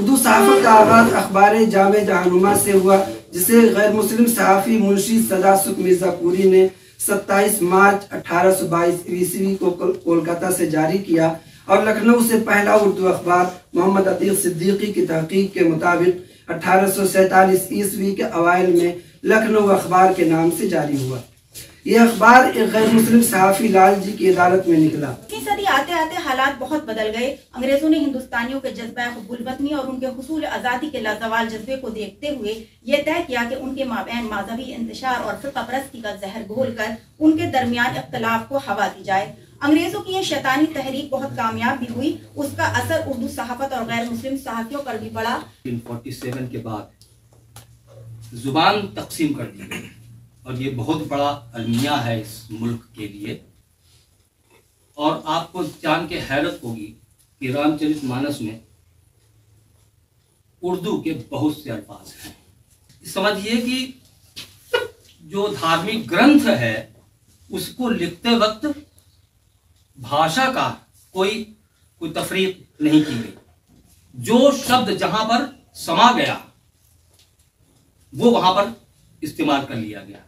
उर्दू सहाफ़त का आगाज़ अखबार जामे जहानुमा से हुआ, जिसे गैर मुस्लिम सहाफ़ी मुंशी सदा सुख मिर्ज़ापुरी ने 27 मार्च 1822 ईस्वी को कोलकाता से जारी किया और लखनऊ से पहला उर्दू अखबार मोहम्मद अतीक सिद्दीकी की तहकीक के मुताबिक 1847 ईस्वी के अवाइल में लखनऊ अखबार के नाम से जारी हुआ। यह अखबार एक गैर मुस्लिम सहाफ़ी लाल जी की अदालत में निकला। इतनी सदी आते आते हालात बहुत बदल गए। अंग्रेजों ने हिंदुस्तानियों के जज्बा हुब्बुल वतनी और उनके हुसूल आज़ादी के लाजवाल जज्बे को देखते हुए ये तय किया कि उनके माबैन मजहबी इंतशार और फिक़्ह परस्ती का जहर घोलकर उनके दरमियान इख्तिलाफ को हवा दी जाए। अंग्रेजों की ये शैतानी तहरीक बहुत कामयाब भी हुई। उसका असर उर्दू सहाफ़त और गैर मुस्लिम सहाफ़ियों पर भी पड़ा। 47 के बाद जुबान तकसीम कर दी गई और ये बहुत बड़ा अलमिया है इस मुल्क के लिए। और आपको जान के हैरत होगी कि रामचरितमानस में उर्दू के बहुत से अल्फाज हैं। समझिए कि जो धार्मिक ग्रंथ है उसको लिखते वक्त भाषा का कोई तफरीक नहीं की गई। जो शब्द जहां पर समा गया वो वहां पर इस्तेमाल कर लिया गया।